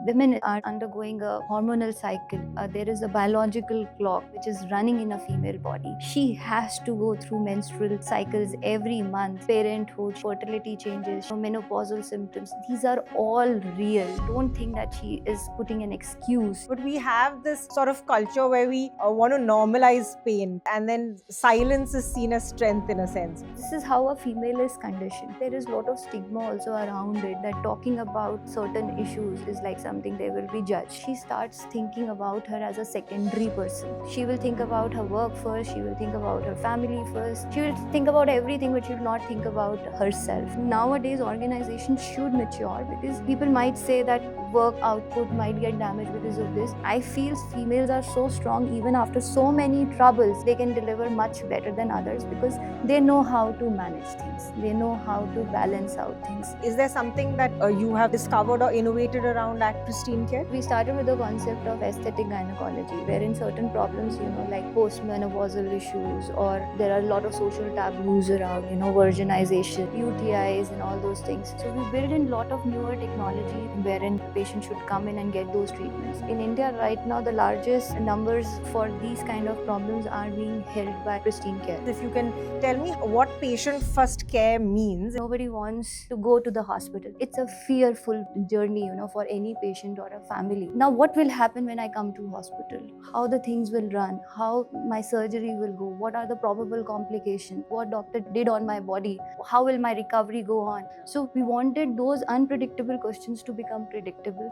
Women are undergoing a hormonal cycle. There is a biological clock which is running in a female body. She has to go through menstrual cycles every month. Parenthood, fertility changes, menopausal symptoms. These are all real. Don't think that she is putting an excuse. But we have this sort of culture where we want to normalize pain, and then silence is seen as strength in a sense. This is how a female is conditioned. There is a lot of stigma also around it, that talking about certain issues is like something they will be judged. She starts thinking about her as a secondary person. She will think about her work first, she will think about her family first, she will think about everything, but she will not think about herself. Nowadays, organizations should mature, because people might say that work output might get damaged because of this. I feel females are so strong, even after so many troubles, they can deliver much better than others, because they know how to manage things. They know how to balance out things. Is there something that you have discovered or innovated around at Pristyn Care? We started with the concept of aesthetic gynecology, wherein certain problems, like postmenopausal issues, or there are a lot of social taboos around, virginization, UTIs and all those things. So we built in a lot of newer technology wherein patients should come in and get those treatments. In India right now, the largest numbers for these kind of problems are being held by Pristyn Care. If you can tell me what patient first care means. Nobody wants to go to the hospital. It's a fearful journey, for any patient or a family. Now, what will happen when I come to hospital? How the things will run? How my surgery will go? What are the probable complications? What doctor did on my body? How will my recovery go on? So we wanted those unpredictable questions to become predictable.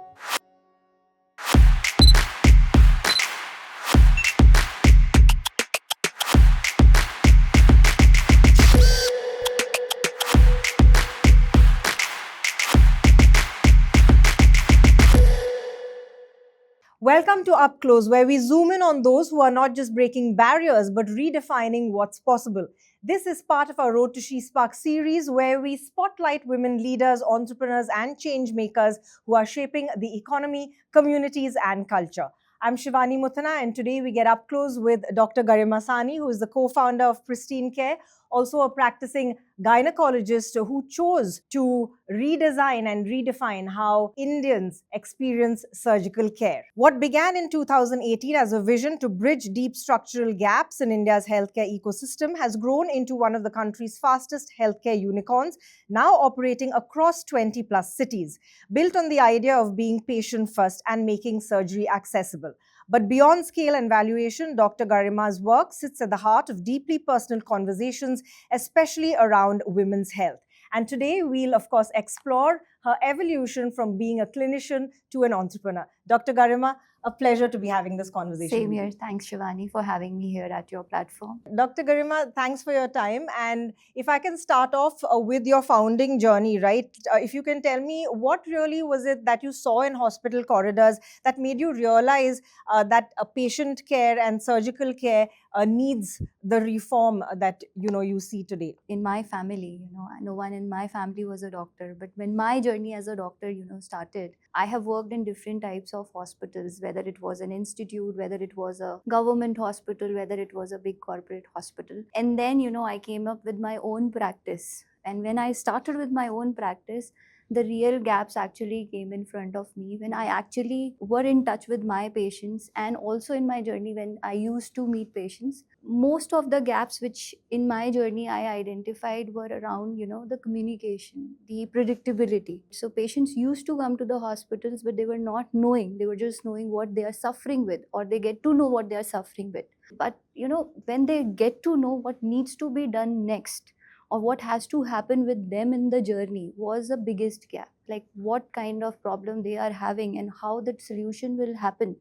Welcome to UpClose, where we zoom in on those who are not just breaking barriers, but redefining what's possible. This is part of our Road to SheSparks series, where we spotlight women leaders, entrepreneurs, and change makers who are shaping the economy, communities, and culture. I'm Shivani Muthana, and today we get up close with Dr. Garima Sawhney, who is the co-founder of Pristyn Care, also a practicing gynecologist who chose to redesign and redefine how Indians experience surgical care. What began in 2018 as a vision to bridge deep structural gaps in India's healthcare ecosystem has grown into one of the country's fastest healthcare unicorns, now operating across 20 plus cities, built on the idea of being patient first and making surgery accessible. But beyond scale and valuation, Dr. Garima's work sits at the heart of deeply personal conversations, especially around women's health. And today, we'll, of course, explore her evolution from being a clinician to an entrepreneur. Dr. Garima, a pleasure to be having this conversation. Same here. Thanks, Shivani, for having me here at your platform. Dr. Garima, thanks for your time. And if I can start off with your founding journey, right? If you can tell me, what really was it that you saw in hospital corridors that made you realize that patient care and surgical care needs the reform that you see today? In my family, no one in my family was a doctor, but when my journey as a doctor, started, I have worked in different types of hospitals, whether it was an institute, whether it was a government hospital, whether it was a big corporate hospital. And then, I came up with my own practice. And when I started with my own practice, the real gaps actually came in front of me when I actually were in touch with my patients, and also in my journey when I used to meet patients. Most of the gaps which in my journey I identified were around, the communication, the predictability. So patients used to come to the hospitals, but they were not knowing. They were just knowing what they are suffering with, or they get to know what they are suffering with. But, when they get to know what needs to be done next, or what has to happen with them in the journey, was the biggest gap. Like what kind of problem they are having and how that solution will happen,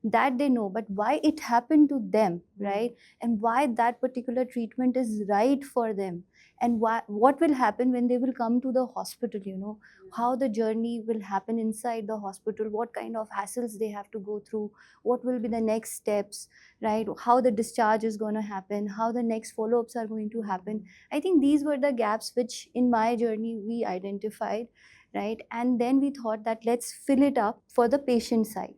that they know, but why it happened to them, right? And why that particular treatment is right for them, and what will happen when they will come to the hospital, how the journey will happen inside the hospital, what kind of hassles they have to go through, what will be the next steps, right? How the discharge is going to happen, how the next follow-ups are going to happen. I think these were the gaps which in my journey we identified, right? And then we thought that let's fill it up for the patient side.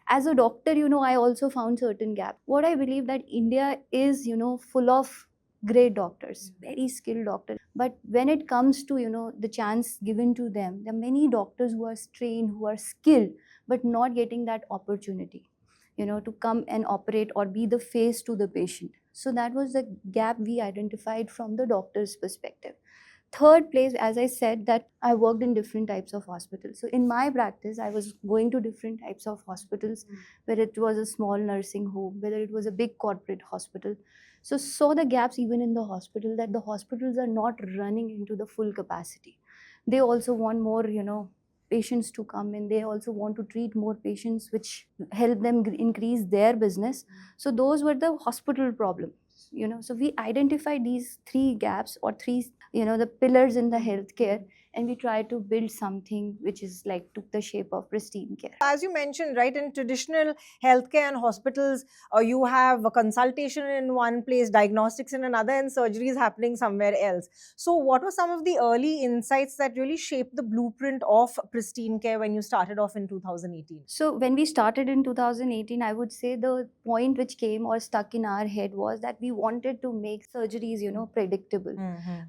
As a doctor, I also found certain gaps. What I believe that India is, full of great doctors, very skilled doctors. But when it comes to, the chance given to them, there are many doctors who are trained, who are skilled, but not getting that opportunity, to come and operate or be the face to the patient. So that was the gap we identified from the doctor's perspective. Third place, as I said, that I worked in different types of hospitals. So in my practice, I was going to different types of hospitals, whether it was a small nursing home, whether it was a big corporate hospital. So saw the gaps even in the hospital, that the hospitals are not running into the full capacity. They also want more, patients to come in. They also want to treat more patients, which help them increase their business. So those were the hospital problems. So we identified these three gaps, or three, the pillars in the healthcare, and we tried to build something which is like took the shape of Pristyn Care. As you mentioned, right, in traditional healthcare and hospitals, you have a consultation in one place, diagnostics in another, and surgeries happening somewhere else. So what were some of the early insights that really shaped the blueprint of Pristyn Care when you started off in 2018? So when we started in 2018, I would say the point which came or stuck in our head was that we wanted to make surgeries, predictable.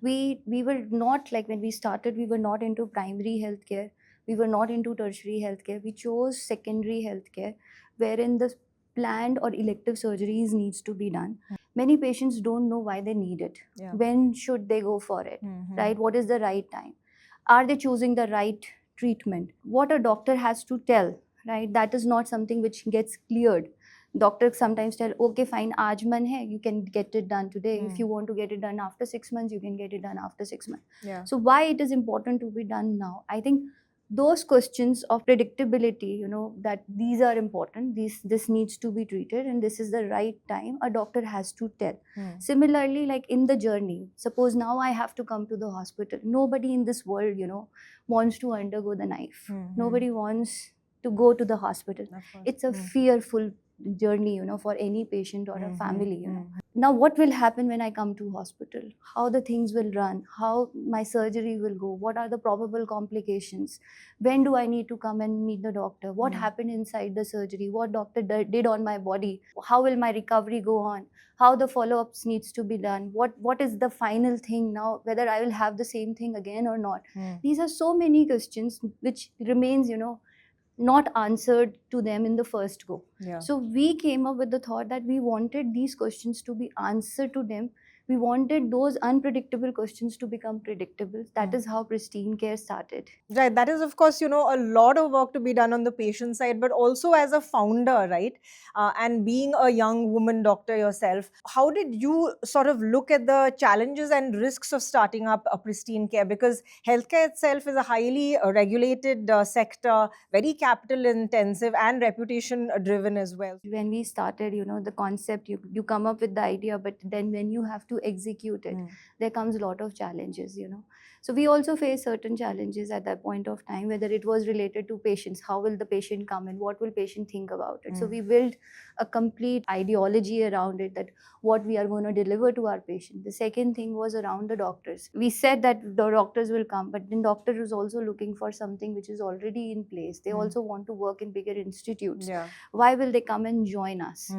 We were not, like, when we started, we were not into primary healthcare. We were not into tertiary healthcare. We chose secondary healthcare, wherein the planned or elective surgeries needs to be done. Many patients don't know why they need it. Yeah. When should they go for it? Right? What is the right time? Are they choosing the right treatment? What a doctor has to tell, right? That is not something which gets cleared. Doctors sometimes tell, okay, fine, aaj man hai, you can get it done today. If you want to get it done after 6 months, you can get it done after 6 months. Yeah. So why it is important to be done now? I think those questions of predictability, that these are important, this needs to be treated, and this is the right time, a doctor has to tell. Similarly, like in the journey, suppose now I have to come to the hospital. Nobody in this world, wants to undergo the knife. Nobody wants to go to the hospital. It's a fearful journey, for any patient or a family. Now what will happen when I come to hospital? How the things will run? How my surgery will go? What are the probable complications? When do I need to come and meet the doctor? What happened inside the surgery? What doctor did on my body? How will my recovery go on? How the follow-ups needs to be done? What is the final thing now? Whether I will have the same thing again or not? These are so many questions which remains, not answered to them in the first go. Yeah. So we came up with the thought that we wanted these questions to be answered to them. We wanted those unpredictable questions to become predictable. That is how Pristyn Care started. Right. That is, of course, a lot of work to be done on the patient side, but also as a founder, right? And being a young woman doctor yourself, how did you sort of look at the challenges and risks of starting up a Pristyn Care? Because healthcare itself is a highly regulated sector, very capital intensive and reputation driven as well. When we started, the concept, you come up with the idea, but then when you have to execute it, there comes a lot of challenges, So we also face certain challenges at that point of time, whether it was related to patients. How will the patient come in? What will patient think about it? So we built a complete ideology around it, that what we are going to deliver to our patient. The second thing was around the doctors. We said that the doctors will come, but then doctor is also looking for something which is already in place. They also want to work in bigger institutes. Yeah. Why will they come and join us?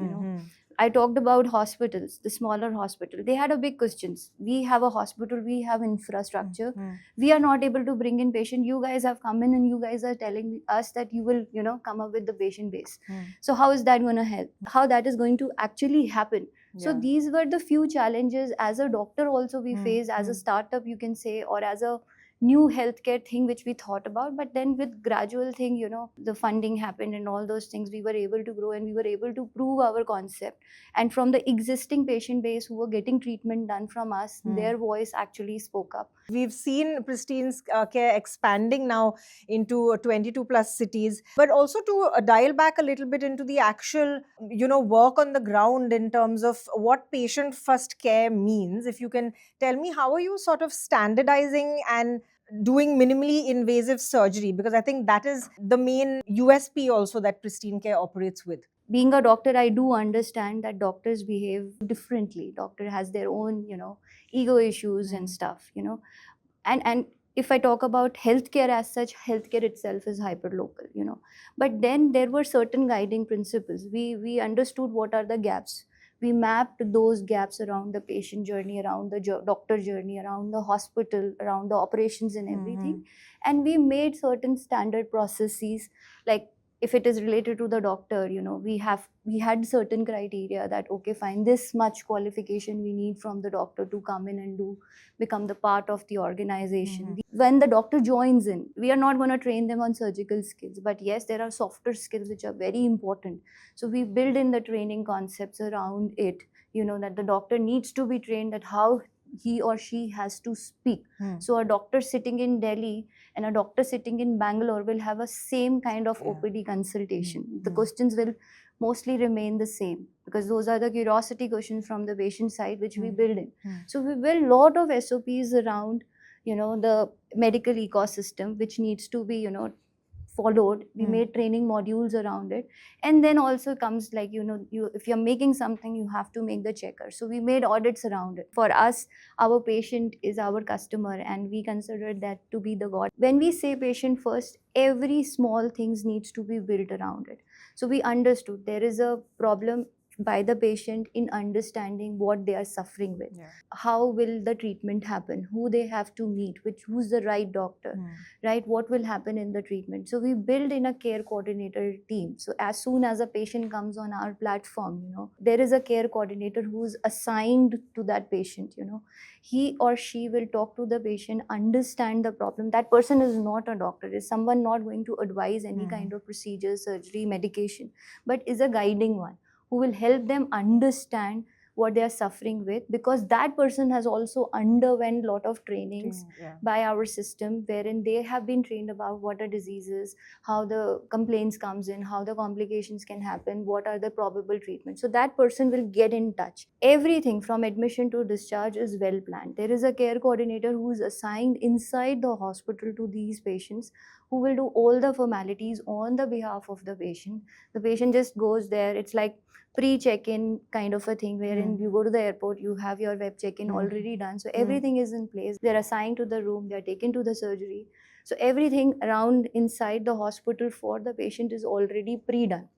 I talked about hospitals, the smaller hospital. They had a big questions. We have a hospital, we have infrastructure. We are not able to bring in patient. You guys have come in and you guys are telling us that you will, come up with the patient base. So how is that going to help? How that is going to actually happen? So these were the few challenges as a doctor also we face, as a startup you can say, or as a new healthcare thing which we thought about. But then with gradual thing, the funding happened and all those things, we were able to grow and we were able to prove our concept. And from the existing patient base who were getting treatment done from us, their voice actually spoke up. We've seen Pristyn Care expanding now into 22 plus cities, but also to dial back a little bit into the actual, work on the ground in terms of what patient first care means. If you can tell me, how are you sort of standardizing and doing minimally invasive surgery? Because I think that is the main USP also that Pristyn Care operates with. Being a doctor, I do understand that doctors behave differently. Doctor has their own, ego issues and stuff, And if I talk about healthcare as such, healthcare itself is hyper-local, But then there were certain guiding principles. We understood what are the gaps. We mapped those gaps around the patient journey, around the doctor journey, around the hospital, around the operations and everything. And we made certain standard processes, like if it is related to the doctor, we had certain criteria that, okay, fine, this much qualification we need from the doctor to come in and become the part of the organization. When the doctor joins in, we are not going to train them on surgical skills, but yes, there are softer skills which are very important. So we build in the training concepts around it, that the doctor needs to be trained at how he or she has to speak. So a doctor sitting in Delhi and a doctor sitting in Bangalore will have a same kind of OPD consultation. The questions will mostly remain the same, because those are the curiosity questions from the patient side which we build in. So we build lot of SOPs around, the medical ecosystem which needs to be, followed. We made training modules around it. And then also comes like, if you're making something, you have to make the checker. So we made audits around it. For us, our patient is our customer, and we consider that to be the god. When we say patient first, every small things needs to be built around it. So we understood there is a problem by the patient in understanding what they are suffering with. How will the treatment happen, who they have to meet, who's the right doctor, right, what will happen in the treatment. So we build in a care coordinator team. So as soon as a patient comes on our platform, there is a care coordinator who's assigned to that patient. He or she will talk to the patient, understand the problem. That person is not a doctor, is someone not going to advise any kind of procedure, surgery, medication, but is a guiding one who will help them understand what they are suffering with, because that person has also underwent lot of trainings by our system, wherein they have been trained about what are diseases, how the complaints comes in, how the complications can happen, what are the probable treatments. So that person will get in touch. Everything from admission to discharge is well planned. There is a care coordinator who is assigned inside the hospital to these patients, who will do all the formalities on the behalf of the patient. The patient just goes there. It's like pre-check-in kind of a thing, wherein you go to the airport, you have your web check-in already done. So everything is in place. They're assigned to the room, they're taken to the surgery. So everything around inside the hospital for the patient is already pre-done.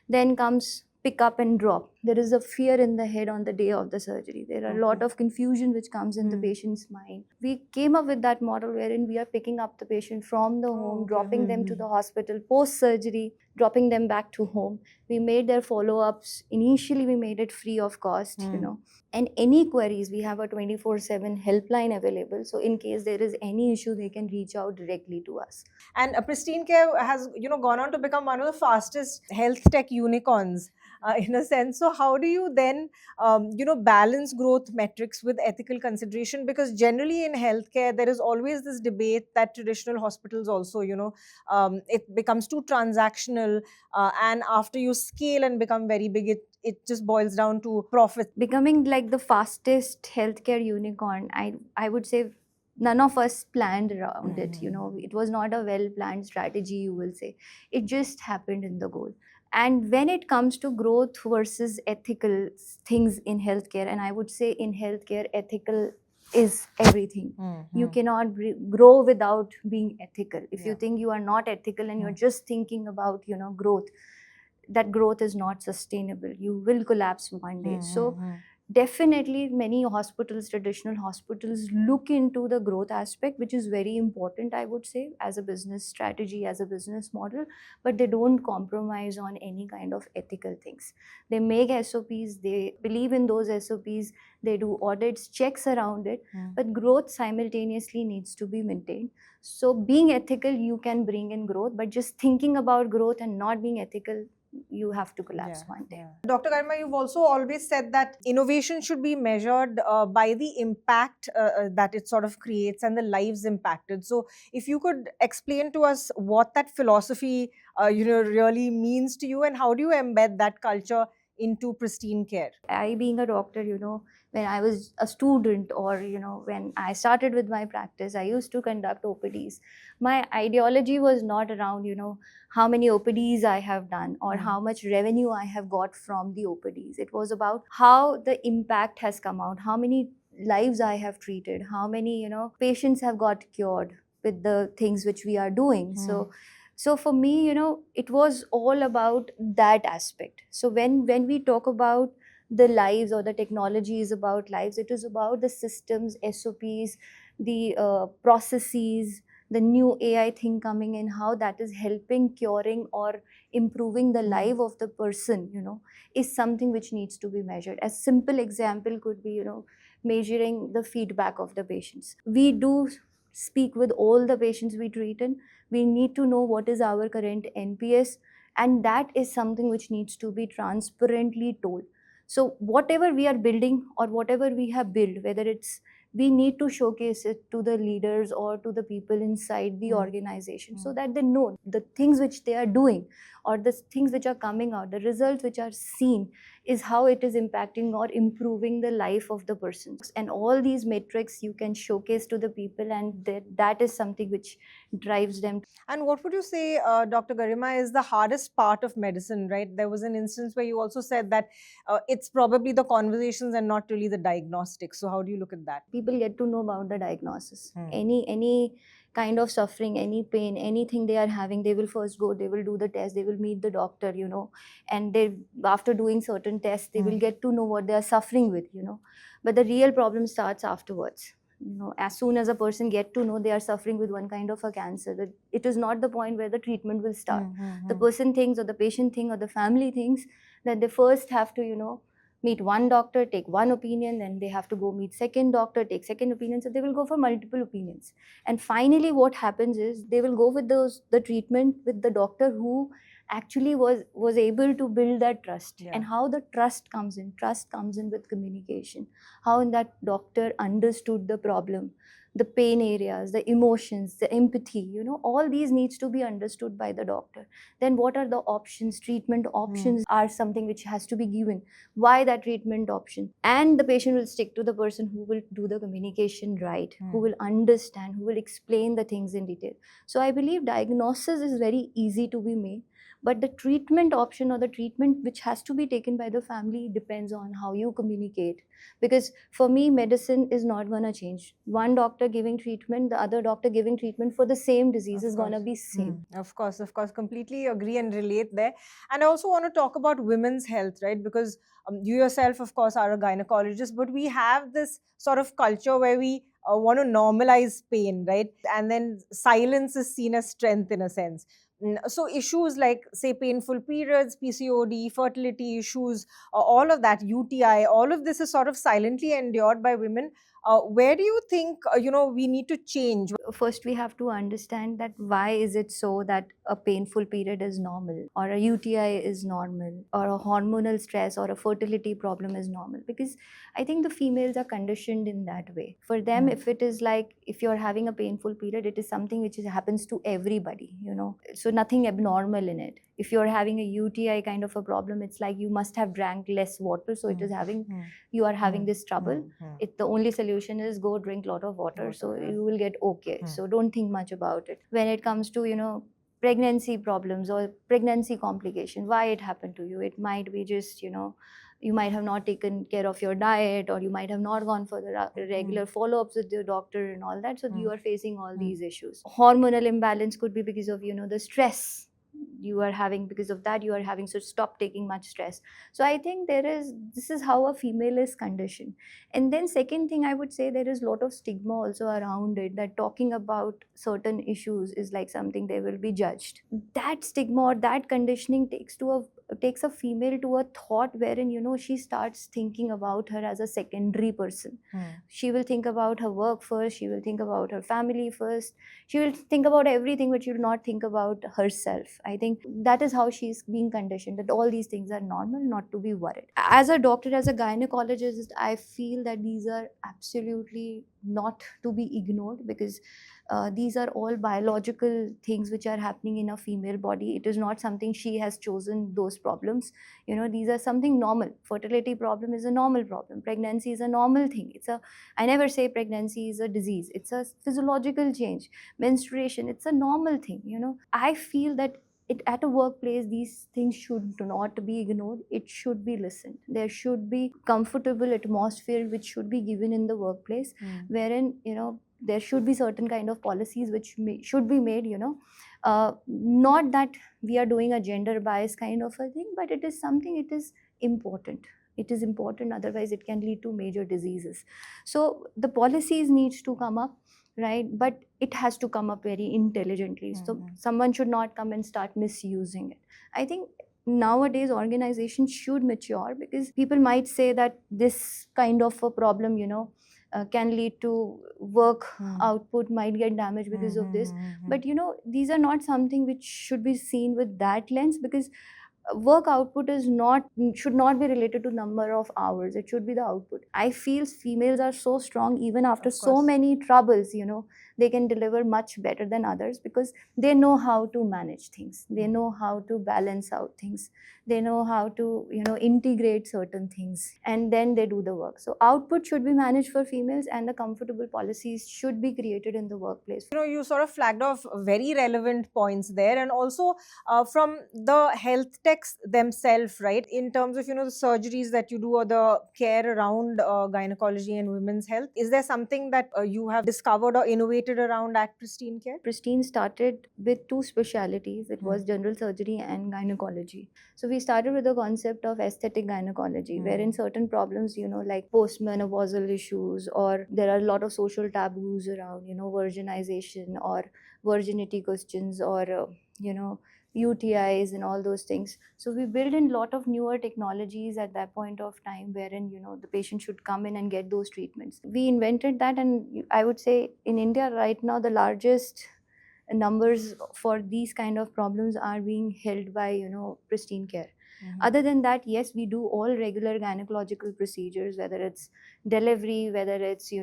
Then comes pick up and drop. There is a fear in the head on the day of the surgery. There are a lot of confusion which comes in the patient's mind. We came up with that model wherein we are picking up the patient from the home, dropping them to the hospital, post-surgery, dropping them back to home. We made their follow-ups. Initially, we made it free of cost, And any queries, we have a 24/7 helpline available. So in case there is any issue, they can reach out directly to us. And Pristyn Care has, gone on to become one of the fastest health tech unicorns. In a sense. So how do you then, balance growth metrics with ethical consideration? Because generally in healthcare, there is always this debate that traditional hospitals also, it becomes too transactional. And after you scale and become very big, it just boils down to profit. Becoming like the fastest healthcare unicorn, I would say none of us planned around it. It was not a well-planned strategy, you will say. It just happened in the goal. And when it comes to growth versus ethical things in healthcare, and I would say in healthcare, ethical is everything. You cannot grow without being ethical. If you think you are not ethical and you're just thinking about, growth, that growth is not sustainable. You will collapse one day. So definitely many hospitals, traditional hospitals, look into the growth aspect, which is very important, I would say, as a business strategy, as a business model, but they don't compromise on any kind of ethical things. They make SOPs, they believe in those SOPs, they do audits, checks around it, but growth simultaneously needs to be maintained. So being ethical, you can bring in growth, but just thinking about growth and not being ethical, you have to collapse one day. Dr. Garima, you've also always said that innovation should be measured by the impact that it sort of creates and the lives impacted. So if you could explain to us what that philosophy really means to you, and how do you embed that culture into Pristyn Care? I, being a doctor, when I was a student, or when I started with my practice, I used to conduct OPDs. My ideology was not around how many OPDs I have done or how much revenue I have got from the OPDs. It was about how the impact has come out, how many lives I have treated, how many patients have got cured with the things which we are doing. So for me, it was all about that aspect. So when we talk about the lives, or the technology is about lives, it is about the systems, SOPs, the processes, the new AI thing coming in, how that is helping curing or improving the life of the person, is something which needs to be measured. A simple example could be, measuring the feedback of the patients. We do speak with all the patients we treat in. We need to know what is our current NPS, and that is something which needs to be transparently told. So whatever we are building or whatever we have built, whether it's, we need to showcase it to the leaders or to the people inside the organization, so that they know the things which they are doing or the things which are coming out, the results which are seen, is how it is impacting or improving the life of the person. And all these metrics you can showcase to the people, and that is something which drives them. And what would you say, Dr. Garima, is the hardest part of medicine, right? There was an instance where you also said that it's probably the conversations and not really the diagnostics. So how do you look at that? People get to know about the diagnosis. Any kind of suffering, any pain, anything they are having, they will first go, they will do the test, they will meet the doctor, and they, after doing certain tests, they will get to know what they are suffering with, but the real problem starts afterwards. As soon as a person get to know they are suffering with one kind of a cancer, that it is not the point where the treatment will start. The person thinks, or the patient thinks, or the family thinks that they first have to, meet one doctor, take one opinion, then they have to go meet second doctor, take second opinion. So they will go for multiple opinions. And finally what happens is they will go with the treatment with the doctor who actually was able to build that trust. And how the trust comes in with communication. How in that doctor understood the problem, the pain areas, the emotions, the empathy, all these needs to be understood by the doctor. Then what are the options? Treatment options are something which has to be given. Why that treatment option? And the patient will stick to the person who will do the communication right, who will understand, who will explain the things in detail. So I believe diagnosis is very easy to be made, but the treatment option or the treatment which has to be taken by the family depends on how you communicate. Because for me, medicine is not going to change. One doctor giving treatment, the other doctor giving treatment for the same disease is going to be same. Of course, completely agree and relate there. And I also want to talk about women's health, right? Because you yourself, of course, are a gynecologist, but we have this sort of culture where we want to normalize pain, right? And then silence is seen as strength in a sense. So issues like, say, painful periods, PCOD, fertility issues, all of that, UTI, all of this is sort of silently endured by women. Where do you think, we need to change? First, we have to understand that why is it so that a painful period is normal, or a UTI is normal, or a hormonal stress or a fertility problem is normal. Because I think the females are conditioned in that way. For them, if it is like, if you're having a painful period, it is something which happens to everybody, so nothing abnormal in it. If you're having a UTI kind of a problem, it's like you must have drank less water, so it is having, you are having this trouble. The only solution is go drink a lot of water, so you will get okay. So don't think much about it. When it comes to, pregnancy problems or pregnancy complication, why it happened to you? It might be just, you might have not taken care of your diet, or you might have not gone for the regular follow-ups with your doctor and all that. So you are facing all these issues. Hormonal imbalance could be because of, the stress you are having. Because of that you are having, so stop taking much stress. So I think this is how a female is conditioned. And then second thing, I would say there is a lot of stigma also around it, that talking about certain issues is like something they will be judged. That stigma or that conditioning takes a female to a thought wherein, she starts thinking about her as a secondary person. She will think about her work first, she will think about her family first, she will think about everything, but she will not think about herself. I think that is how she's being conditioned, that all these things are normal, not to be worried. As a doctor, as a gynecologist, I feel that these are absolutely not to be ignored, because these are all biological things which are happening in a female body. It is not something she has chosen those problems. These are something normal. Fertility problem is a normal problem. Pregnancy is a normal thing. I never say pregnancy is a disease. It's a physiological change. Menstruation, it's a normal thing. I feel that at a workplace, these things should not be ignored. It should be listened. There should be comfortable atmosphere which should be given in the workplace, wherein there should be certain kind of policies which should be made. Not that we are doing a gender bias kind of a thing, but it is something. It is important. It is important. Otherwise, it can lead to major diseases. So the policies needs to come up, right? But it has to come up very intelligently. So someone should not come and start misusing it. I think nowadays organizations should mature, because people might say that this kind of a problem, can lead to work output might get damaged because of this. But these are not something which should be seen with that lens, because work output is not should not be related to number of hours. It should be the output. I feel females are so strong even after Of so course. many troubles. They can deliver much better than others, because they know how to manage things, they know how to balance out things, they know how to integrate certain things, and then they do the work. So output should be managed for females, and the comfortable policies should be created in the workplace. You sort of flagged off very relevant points there, and also from the health techs themselves, right? In terms of the surgeries that you do, or the care around gynecology and women's health, is there something that you have discovered or innovated around at Pristyn Care? Pristyn started with two specialities. It was general surgery and gynecology. So we started with the concept of aesthetic gynecology, wherein certain problems, like postmenopausal issues, or there are a lot of social taboos around, virginization or virginity questions, or, UTIs and all those things. So we built in a lot of newer technologies at that point of time, wherein the patient should come in and get those treatments. We invented that, and I would say in India right now the largest numbers for these kind of problems are being held by Pristyn Care. Other than that, yes, we do all regular gynecological procedures, whether it's delivery, whether it's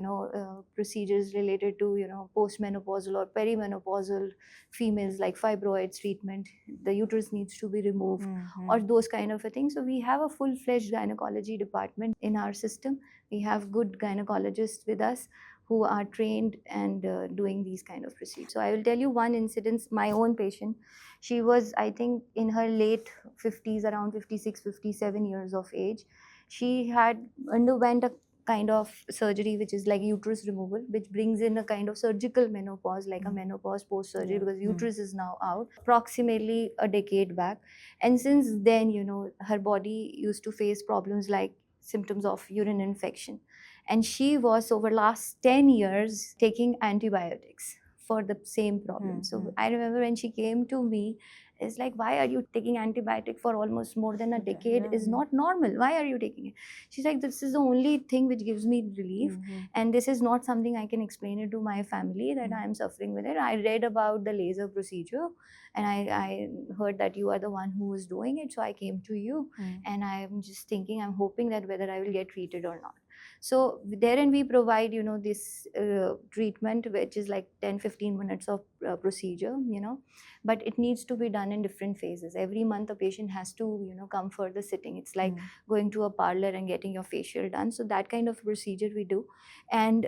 procedures related to postmenopausal or perimenopausal females, like fibroids treatment, the uterus needs to be removed, or those kind of a thing. So we have a full-fledged gynecology department in our system. We have good gynecologists with us who are trained and doing these kind of procedures. So I will tell you one incident. My own patient, she was, I think, in her late 50s, around 56, 57 years of age. She had underwent a kind of surgery which is like uterus removal, which brings in a kind of surgical menopause, like a menopause post surgery, because uterus is now out, approximately a decade back. And since then, her body used to face problems like symptoms of urine infection, and she was over last 10 years taking antibiotics for the same problem. So I remember when she came to me, it's like, why are you taking antibiotic for almost more than a decade? Is not normal. Why are you taking it? She's like, this is the only thing which gives me relief, and this is not something I can explain it to my family that I am suffering with it. I read about the laser procedure, and I heard that you are the one who is doing it, so I came to you, and I'm just thinking, I'm hoping that whether I will get treated or not. So therein we provide this treatment, which is like 10-15 minutes of procedure, but it needs to be done in different phases. Every month a patient has to come for the sitting. It's like going to a parlor and getting your facial done. So that kind of procedure we do. And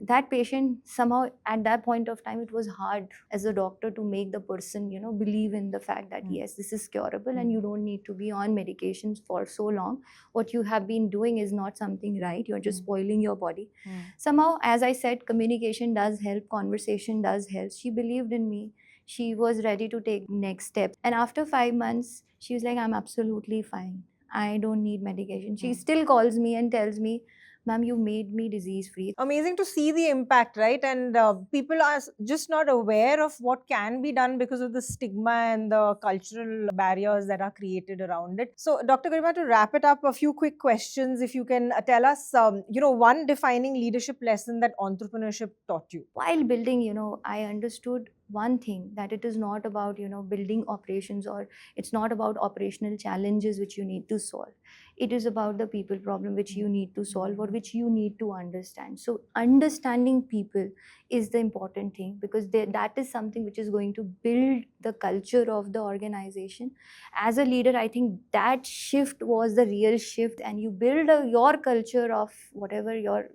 that patient, somehow at that point of time, it was hard as a doctor to make the person believe in the fact that yes, this is curable and you don't need to be on medications for so long. What you have been doing is not something right. You're just spoiling your body. Somehow, as I said, communication does help, conversation does help. She believed in me. She was ready to take next steps. And after 5 months, she was like, I'm absolutely fine. I don't need medication. She still calls me and tells me, ma'am, you made me disease free. Amazing to see the impact, right? And people are just not aware of what can be done because of the stigma and the cultural barriers that are created around it. So, Dr. Garima, to wrap it up, a few quick questions. If you can tell us, one defining leadership lesson that entrepreneurship taught you. While building, I understood one thing, that it is not about, building operations, or it's not about operational challenges which you need to solve. It is about the people problem which you need to solve, or which you need to understand. So understanding people is the important thing, because that is something which is going to build the culture of the organization. As a leader, I think that shift was the real shift, and you build your culture of whatever your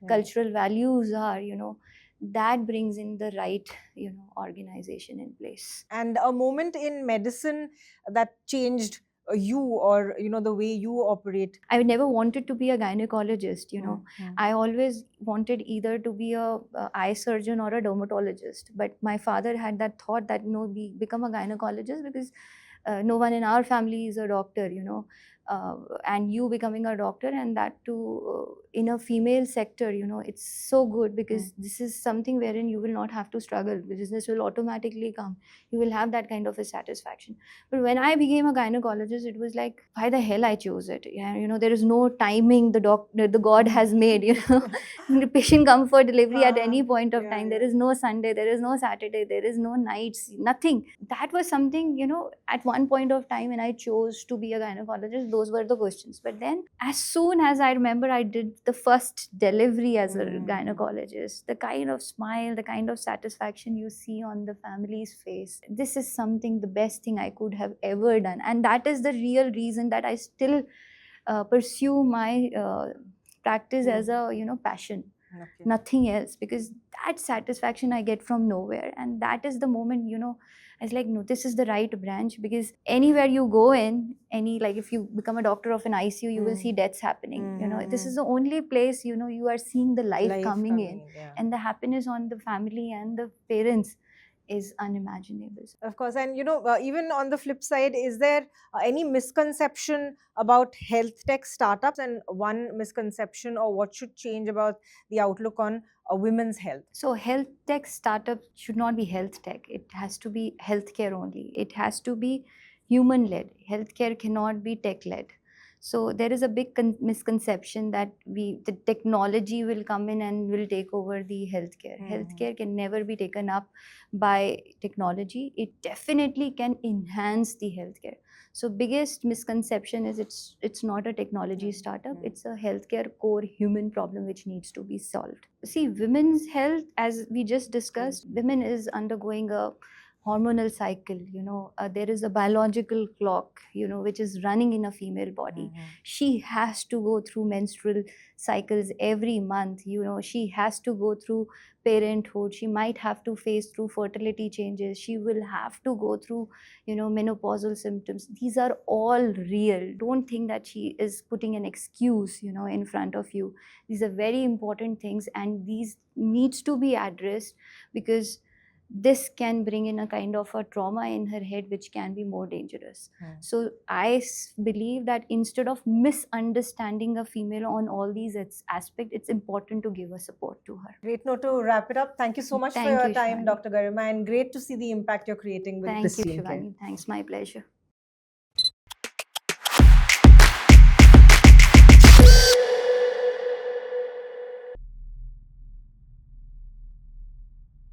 cultural values are, that brings in the right organization in place. And a moment in medicine that changed you, or the way you operate. I never wanted to be a gynecologist. I always wanted either to be a eye surgeon or a dermatologist, but my father had that thought that no, become a gynecologist, because no one in our family is a doctor. and you becoming a doctor, and that too in a female sector, it's so good, because this is something wherein you will not have to struggle. The business will automatically come. You will have that kind of a satisfaction. But when I became a gynecologist, it was like, why the hell I chose it? Yeah, there is no timing the God has made, the patient come for delivery at any point of time. There is no Sunday, there is no Saturday, there is no nights, nothing. That was something, at one point of time when I chose to be a gynecologist, those were the questions. But then as soon as I remember I did the first delivery as a gynecologist, the kind of smile, the kind of satisfaction you see on the family's face, this is something, the best thing I could have ever done. And that is the real reason that I still pursue my practice as a passion. Nothing else, because that satisfaction I get from nowhere. And that is the moment, I was like, no, this is the right branch. Because anywhere you go in, like if you become a doctor of an ICU, you will see deaths happening. This is the only place, you are seeing the life coming in, and the happiness on the family and the parents is unimaginable. Of course. And even on the flip side, is there any misconception about health tech startups, and one misconception or what should change about the outlook on women's health? So health tech startup should not be health tech. It has to be healthcare only. It has to be human led. Healthcare cannot be tech led. So there is a big misconception that the technology will come in and will take over the healthcare. Healthcare can never be taken up by technology. It definitely can enhance the healthcare. So biggest misconception is it's not a technology startup. It's a healthcare core human problem which needs to be solved. See, women's health, as we just discussed, women is undergoing a hormonal cycle. There is a biological clock, which is running in a female body. She has to go through menstrual cycles every month. She has to go through parenthood. She might have to face through fertility changes. She will have to go through menopausal symptoms. These are all real. Don't think that she is putting an excuse in front of you. These are very important things, and these needs to be addressed, because this can bring in a kind of a trauma in her head which can be more dangerous. So I believe that instead of misunderstanding a female on all these aspects, it's important to give a support to her. Great note to wrap it up. Thank you so much for your time, Shivani. Dr. Garima, and great to see the impact you're creating with Thank you, Pristyn Care. Shivani. Thanks, my pleasure.